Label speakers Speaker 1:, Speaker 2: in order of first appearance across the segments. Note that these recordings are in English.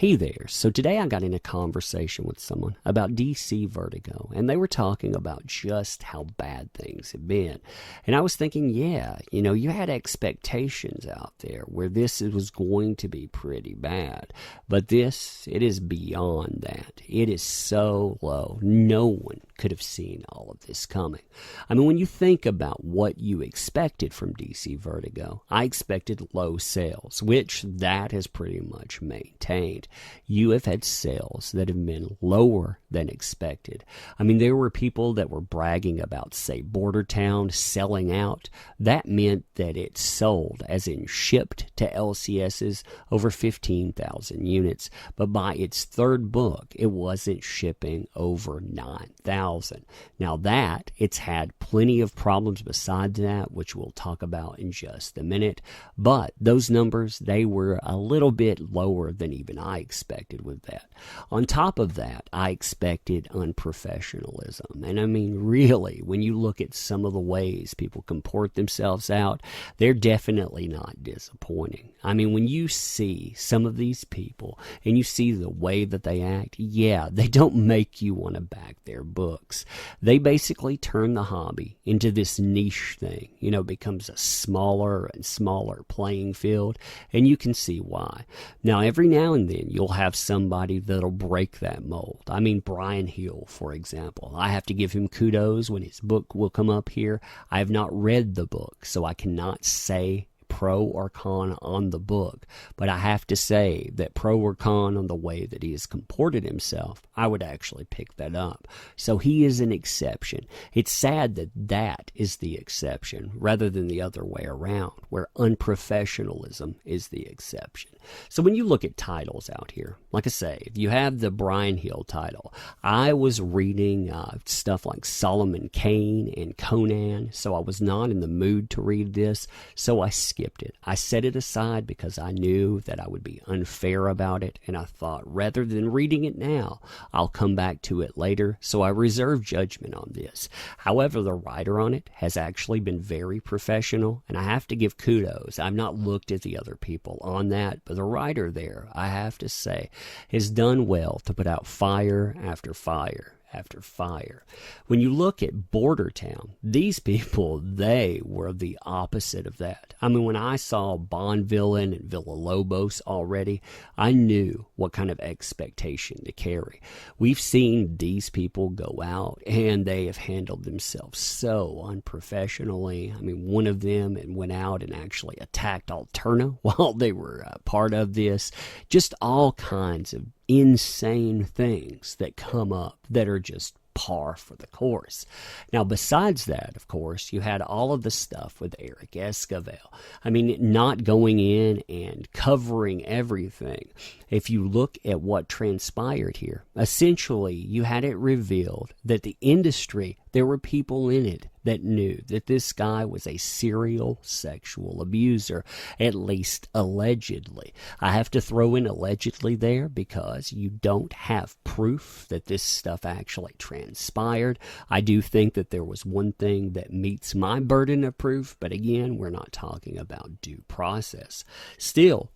Speaker 1: Hey there. So today I got in a conversation with someone about DC Vertigo, and they were talking about just how bad things have been. And I was thinking, yeah, you had expectations out there where this was going to be pretty bad. But it is beyond that. It is so low. No one could have seen all of this coming. I mean, when you think about what you expected from DC Vertigo, I expected low sales, which that has pretty much maintained. You have had sales that have been lower than expected. I mean, there were people that were bragging about, say, Border Town selling out. That meant that it sold, as in shipped to LCSs, over 15,000 units. But by its third book, it wasn't shipping over 9,000. Now that, it's had plenty of problems besides that, which we'll talk about in just a minute. But those numbers, they were a little bit lower than even I expected with that. On top of that, I expected unprofessionalism. And I mean, really, when you look at some of the ways people comport themselves out, they're definitely not disappointing. I mean, when you see some of these people and you see the way that they act, yeah, they don't make you want to back their books. They basically turn the hobby into this niche thing. It becomes a smaller and smaller playing field, and you can see why. Now, every now and then, you'll have somebody that'll break that mold. I mean, Brian Hill, for example. I have to give him kudos when his book will come up here. I have not read the book, so I cannot say pro or con on the book, but I have to say that pro or con on the way that he has comported himself, I would actually pick that up. So he is an exception. It's sad that that is the exception rather than the other way around, where unprofessionalism is the exception. So when you look at titles out here, like I say, if you have the Brian Hill title, I was reading stuff like Solomon Kane and Conan, so I was not in the mood to read this, so I skipped it. I set it aside because I knew that I would be unfair about it, and I thought rather than reading it now, I'll come back to it later, so I reserve judgment on this. However, the writer on it has actually been very professional, and I have to give kudos. I've not looked at the other people on that, but the writer there, I have to say, has done well to put out fire after fire after fire. When you look at Border Town, these people, they were the opposite of that. I mean, when I saw Bond Villain and Villa Lobos already, I knew what kind of expectation to carry. We've seen these people go out, and they have handled themselves so unprofessionally. I mean, one of them went out and actually attacked Alterna while they were part of this. Just all kinds of insane things that come up that are just par for the course. Now, besides that, of course, you had all of the stuff with Eric Esquivel. I mean, not going in and covering everything. If you look at what transpired here, essentially, you had it revealed that the industry, there were people in it that knew that this guy was a serial sexual abuser, at least allegedly. I have to throw in allegedly there because you don't have proof that this stuff actually transpired. I do think that there was one thing that meets my burden of proof, but again, we're not talking about due process. Still,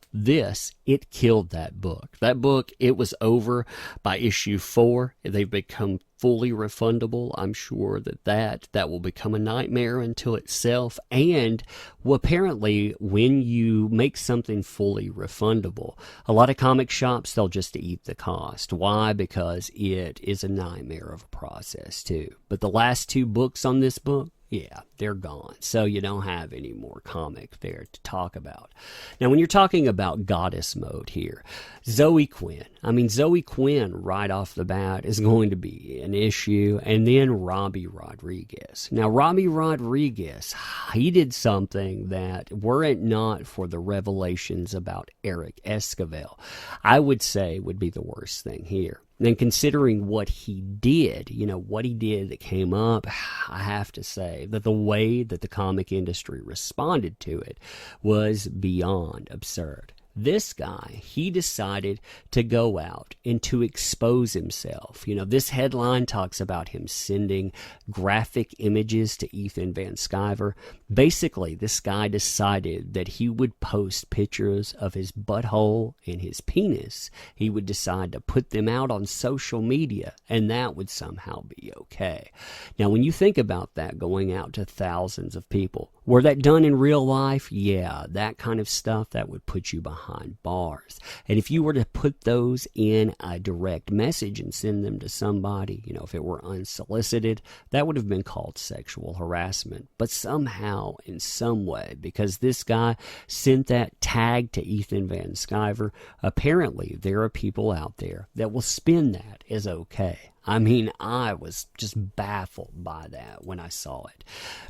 Speaker 1: it killed that book. That book, it was over by issue 4. They've become fully refundable. I'm sure that will become a nightmare until itself. And apparently, when you make something fully refundable, a lot of comic shops, they'll just eat the cost. Why? Because it is a nightmare of a process too. But the last 2 books on this book, yeah, they're gone. So you don't have any more comic there to talk about. Now, when you're talking about goddess mode here, Zoe Quinn. I mean, Zoe Quinn right off the bat is going to be an issue. And then Robbie Rodriguez. Now, Robbie Rodriguez, he did something that, were it not for the revelations about Eric Esquivel, I would say would be the worst thing here. And considering what he did, what he did that came up, I have to say that the way that the comic industry responded to it was beyond absurd. This guy, he decided to go out and to expose himself. You know, this headline talks about him sending graphic images to Ethan Van Sciver. Basically, this guy decided that he would post pictures of his butthole and his penis. He would decide to put them out on social media, and that would somehow be okay. Now, when you think about that going out to thousands of people, were that done in real life? Yeah, that kind of stuff, that would put you behind bars. And if you were to put those in a direct message and send them to somebody, you know, if it were unsolicited, that would have been called sexual harassment. But somehow, in some way, because this guy sent that tag to Ethan Van Sciver, apparently there are people out there that will spin that as okay. I mean, I was just baffled by that when I saw it.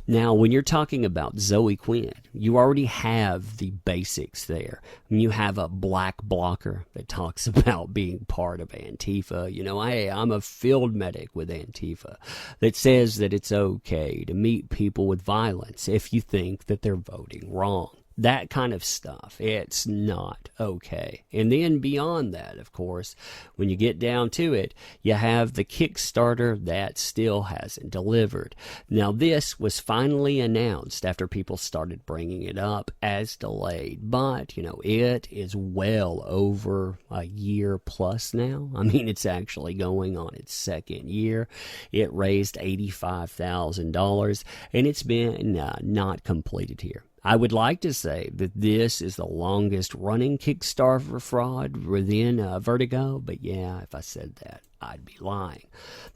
Speaker 1: Now, when you're talking about Zoe Quinn, you already have the basics there. I mean, you have a black blocker that talks about being part of Antifa. You know, hey, I'm a field medic with Antifa, that says that it's okay to meet people with violence if you think that they're voting wrong. That kind of stuff, it's not okay. And then beyond that, of course, when you get down to it, you have the Kickstarter that still hasn't delivered. Now, this was finally announced after people started bringing it up as delayed. But, you know, it is well over a year plus now. I mean, it's actually going on its second year. It raised $85,000, and it's been not completed here. I would like to say that this is the longest running Kickstarter fraud within Vertigo, but yeah, if I said that, I'd be lying.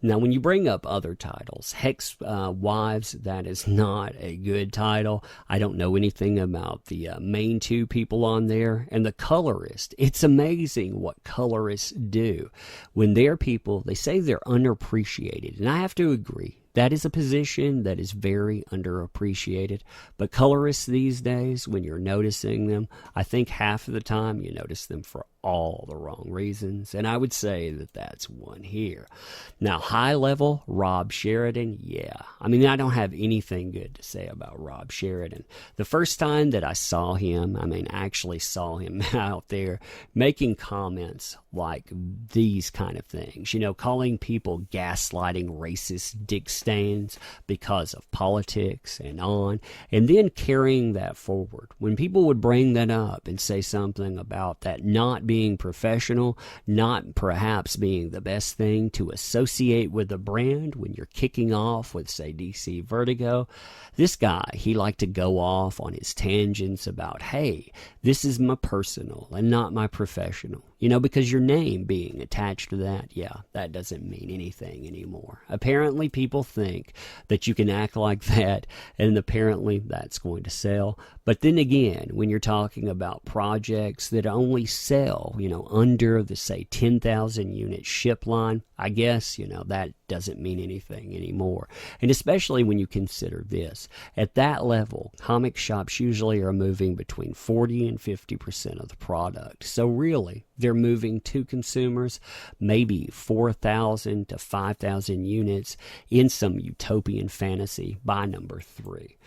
Speaker 1: Now, when you bring up other titles, Hex Wives, that is not a good title. I don't know anything about the main two people on there. And the colorist, it's amazing what colorists do. When they're people, they say they're underappreciated, and I have to agree. That is a position that is very underappreciated. But colorists these days, when you're noticing them, I think half of the time you notice them for all the wrong reasons. And I would say that that's one here. Now, high level, Rob Sheridan, yeah. I mean, I don't have anything good to say about Rob Sheridan. The first time that I saw him, actually saw him out there making comments like these kind of things, you know, calling people gaslighting racist dick stains because of politics and on, and then carrying that forward. When people would bring that up and say something about that not being professional, not perhaps being the best thing to associate with a brand when you're kicking off with, say, DC Vertigo, this guy, he liked to go off on his tangents about, hey, this is my personal and not my professional. You know, because your name being attached to that, yeah, that doesn't mean anything anymore. Apparently, people think that you can act like that, and apparently that's going to sell. But then again, when you're talking about projects that only sell, you know, under the, say, 10,000 unit ship line, I guess, you know, that doesn't mean anything anymore. And especially when you consider this. At that level, comic shops usually are moving between 40 and 50% of the product. So really, they're moving to consumers maybe 4,000 to 5,000 units in some utopian fantasy by number 3.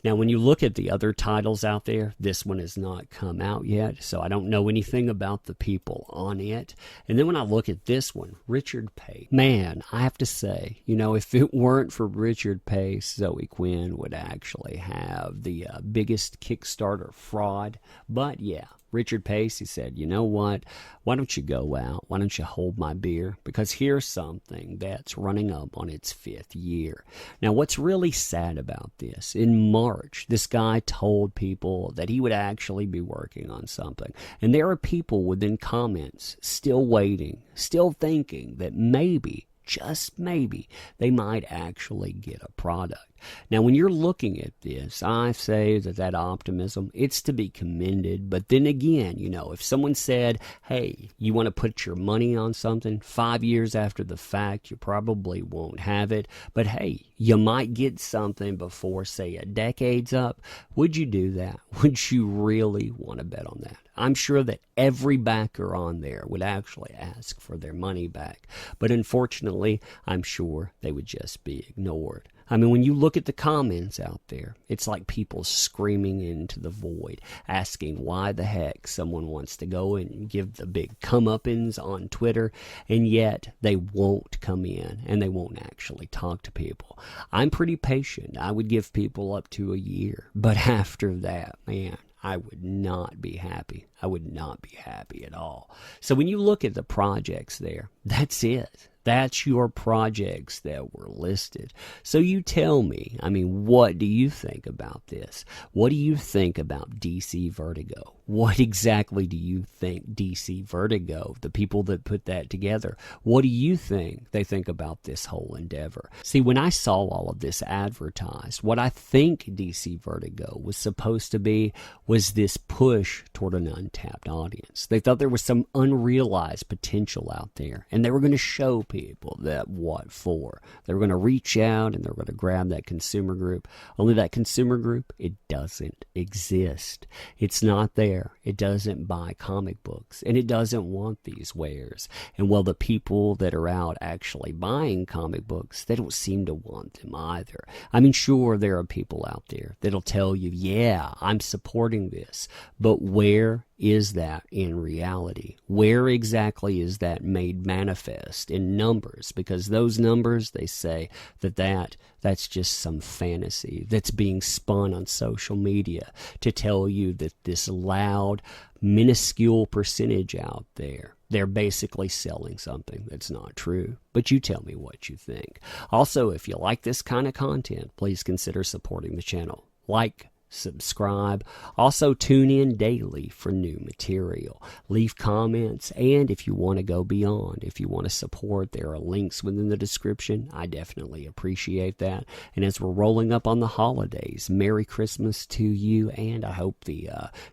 Speaker 1: Now, when you look at the other titles out there, this one has not come out yet, so I don't know anything about the people on it. And then when I look at this one, Richard Pace, man, I have to say, you know, if it weren't for Richard Pace, Zoe Quinn would actually have the biggest Kickstarter fraud. But yeah, Richard Pace, he said, you know what, why don't you go out? Why don't you hold my beer? Because here's something that's running up on its 5th year. Now, what's really sad about this, in March, this guy told people that he would actually be working on something. And there are people within comments still waiting, still thinking that maybe, just maybe, they might actually get a product. Now, when you're looking at this, I say that optimism, it's to be commended. But then again, you know, if someone said, hey, you want to put your money on something, 5 years after the fact, you probably won't have it. But hey, you might get something before, say, a decade's up. Would you do that? Would you really want to bet on that? I'm sure that every backer on there would actually ask for their money back. But unfortunately, I'm sure they would just be ignored. I mean, when you look at the comments out there, it's like people screaming into the void, asking why the heck someone wants to go and give the big comeuppance on Twitter, and yet they won't come in and they won't actually talk to people. I'm pretty patient. I would give people up to a year, but after that, man, I would not be happy. I would not be happy at all. So when you look at the projects there, that's it. That's your projects that were listed. So you tell me, I mean, what do you think about this? What do you think about DC Vertigo? What exactly do you think DC Vertigo, the people that put that together, what do you think they think about this whole endeavor? See, when I saw all of this advertised, what I think DC Vertigo was supposed to be was this push toward an untapped audience. They thought there was some unrealized potential out there, and they were going to show people that what for. They were going to reach out and they were going to grab that consumer group. Only that consumer group, it doesn't exist. It's not there. It doesn't buy comic books, and it doesn't want these wares. And well, the people that are out actually buying comic books, they don't seem to want them either. I mean, sure, there are people out there that'll tell you, yeah, I'm supporting this, but where is that in reality? Where exactly is that made manifest in numbers? Because those numbers, they say that's just some fantasy that's being spun on social media to tell you that this loud, minuscule percentage out there, they're basically selling something that's not true. But you tell me what you think. Also, if you like this kind of content, please consider supporting the channel. Like, subscribe. Also, tune in daily for new material. Leave comments, and if you want to go beyond, if you want to support, there are links within the description. I definitely appreciate that. And as we're rolling up on the holidays, Merry Christmas to you, and I hope the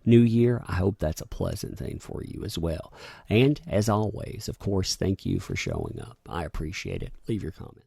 Speaker 1: new year, I hope that's a pleasant thing for you as well. And as always, of course, thank you for showing up. I appreciate it. Leave your comment.